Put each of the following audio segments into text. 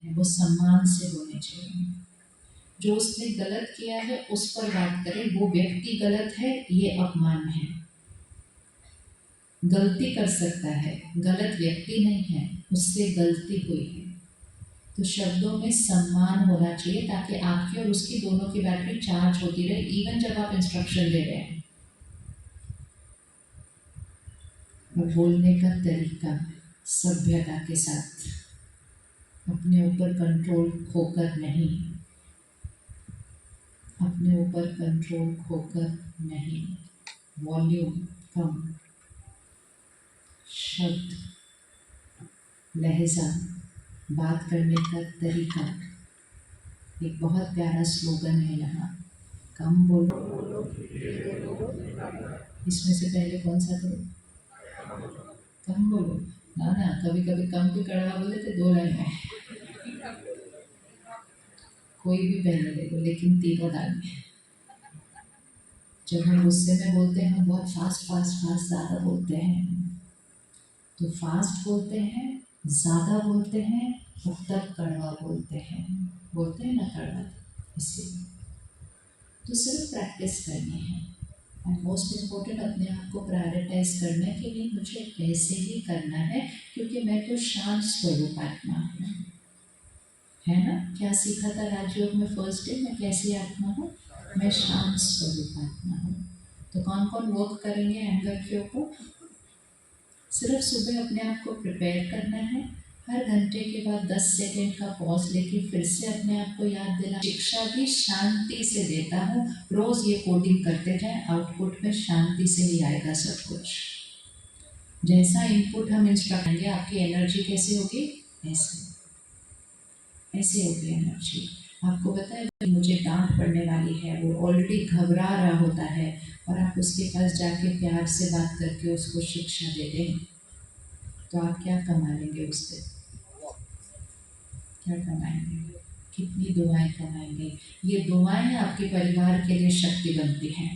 वो सम्मान से होने चाहिए। जो उसने गलत किया है उस पर बात करें, वो व्यक्ति गलत है, ये अपमान है। गलती कर सकता है, गलत व्यक्ति नहीं है, उससे गलती हुई है। तो शब्दों में सम्मान होना चाहिए ताकि आपकी और उसकी दोनों की बैटरी चार्ज होती रहे, इवन जब आप इंस्ट्रक्शन दे रहे हैं। वो बोलने का तरीका सभ्यता के साथ, अपने ऊपर कंट्रोल खोकर नहीं, अपने ऊपर कंट्रोल खोकर नहीं। वॉल्यूम कम, शब्द, लहजा, बात करने का तरीका। एक बहुत प्यारा स्लोगन है यहाँ, कम बोलो। इसमें से पहले कौन सा करो? कम बोलो ना ना, कभी कभी कम भी कड़वा बोले तो 2 लाइन में, कोई भी पहले देखो, लेकिन तीनों डालने। जब हम गुस्से में बोलते हैं, हम बहुत फास्ट फास्ट फास्ट ज़्यादा बोलते हैं। तो फास्ट बोलते हैं, ज़्यादा बोलते हैं, और तब कड़वा बोलते हैं ना कड़वा, इसीलिए। तो सिर्फ प्रैक्टिस करनी है। एंड मोस्ट इम्पोर्टेंट, अपने आप को प्रायोरिटाइज करने के लिए मुझे ऐसे ही करना है, क्योंकि मैं तो शांत स्वरूप आत्मा हूँ, है ना। क्या सीखा था राजयोग में फर्स्ट डे? मैं कैसी आत्मा हूँ? मैं शांत स्वरूप आत्मा हूँ। तो कौन कौन वर्क करेंगे एंगर के ऊपर? सिर्फ सुबह अपने आप को प्रिपेयर करना है, हर घंटे के बाद 10 सेकेंड का पॉज लेके फिर से अपने आप को याद दिला, शिक्षा भी शांति से देता हूँ। रोज ये कोडिंग करते जाए, आउटपुट में शांति से ही आएगा सब कुछ। जैसा इनपुट हम इंस्ट्रक्ट करेंगे, आपकी एनर्जी कैसे होगी? ऐसे होगी एनर्जी। आपको पता है, मुझे डांट पड़ने वाली है, वो ऑलरेडी घबरा रहा होता है, और आप उसके पास जाके प्यार से बात करके उसको शिक्षा दे दें, तो आप क्या कमा लेंगे उससे? क्या कमाएंगे? कितनी दुआएं कमाएंगे। ये दुआएं आपके परिवार के लिए शक्ति बनती हैं।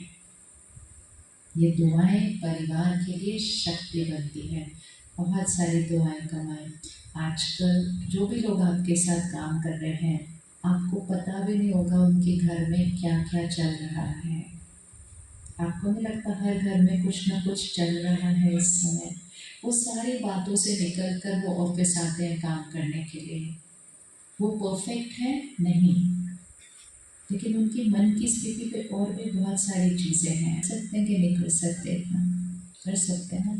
ये दुआएं परिवार के लिए शक्ति बनती है। बहुत सारी दुआएं कमाएं। आजकल जो भी लोग आपके साथ काम कर रहे हैं, आपको पता भी नहीं होगा उनके घर में क्या क्या चल रहा है। आपको नहीं लगता हर घर में कुछ ना कुछ चल रहा है इस समय? वो सारी बातों से निकल कर वो ऑफिस आते हैं काम करने के लिए। वो परफेक्ट है नहीं, लेकिन उनकी मन की स्थिति पे और भी बहुत सारी चीज़ें हैं। सकते हैं कि नहीं कर सकते? इतना कर सकते हैं।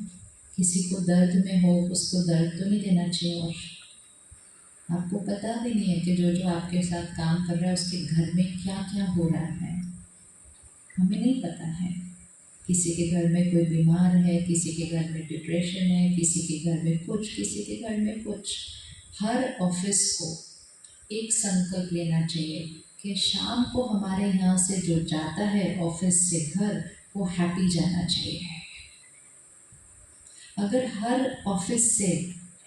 किसी को दर्द में हो, उसको दर्द तो नहीं देना चाहिए। और आपको पता भी नहीं है कि जो जो आपके साथ काम कर रहा है उसके घर में क्या क्या हो रहा है, हमें नहीं पता है। किसी के घर में कोई बीमार है, किसी के घर में डिप्रेशन है, किसी के घर में कुछ, किसी के घर में कुछ। हर ऑफिस को एक संकल्प लेना चाहिए कि शाम को हमारे यहाँ से जो जाता है ऑफिस से घर, वो हैप्पी जाना चाहिए। अगर हर ऑफिस से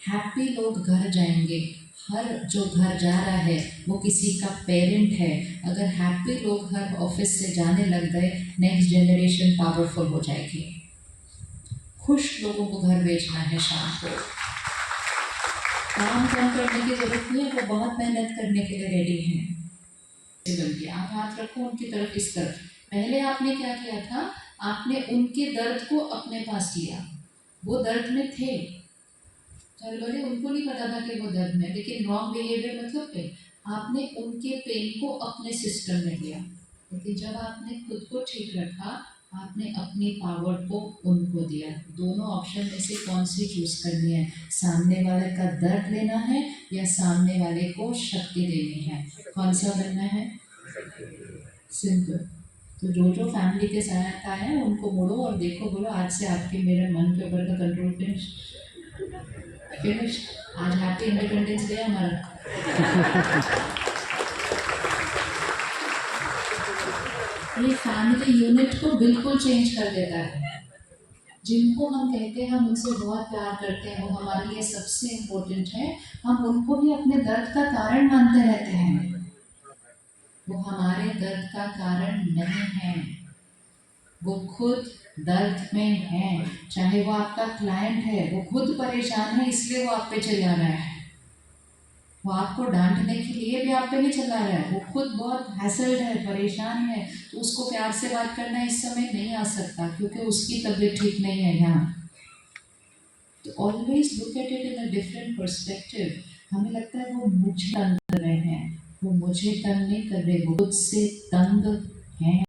हैप्पी लोग घर जाएंगे, हर जो घर जा रहा है वो किसी का पेरेंट है, अगर हैप्पी लोग हर ऑफिस से जाने लग गए, नेक्स्ट जनरेशन पावरफुल हो जाएगी। खुश लोगों को घर भेजना है शाम को। काम कम करने की जरूरत नहीं है, वो बहुत मेहनत करने के लिए रेडी हैं। बल्कि आप हाथ रखो उनकी तरफ, इस तरफ। पहले आपने क्या किया था? आपने उनके दर्द को अपने पास लिया। वो दर्द में थे, चल बोले उनको नहीं पता था कि वो दर्द में, लेकिन रॉन्ग बिहेवियर मतलब पे आपने उनके पेन को अपने सिस्टम में लिया। लेकिन जब आपने खुद को ठीक रखा, आपने अपनी पावर को उनको दिया। दोनों ऑप्शन में से कौन सी चूज करनी है? सामने वाले का दर्द लेना है या सामने वाले को शक्ति देनी है? कौन सा बनना है? सिंपल। तो जो जो फैमिली के साथ आए हैं उनको बोलो और देखो, बोलो आज से आपके मेरे मन के ऊपर का कंट्रोल फिनिश। आज हैप्पी इंडिपेंडेंस डे हमारा। ये फैमिली यूनिट को बिल्कुल चेंज कर देता है। जिनको हम कहते हैं हम उनसे बहुत प्यार करते हैं, वो हमारे लिए सबसे इम्पोर्टेंट है, हम उनको भी अपने दर्द का कारण मानते रहते हैं। वो हमारे दर्द का कारण नहीं है, वो खुद दर्द में है। चाहे वो आपका क्लाइंट है, वो खुद परेशान है, इसलिए वो आप पे चिल्ला रहा है। वो आपको डांटने के लिए भी आप पे नहीं चिल्ला रहा है, वो खुद बहुत हैसल्ड है, परेशान है, तो उसको प्यार से बात करना इस समय नहीं आ सकता क्योंकि उसकी तबीयत ठीक नहीं है यहाँ। तो always look at it in a different perspective. हमें लगता है वो मुझे तंग कर रहे हैं, वो मुझे तंग नहीं कर रहे, वो खुद से तंग हैं।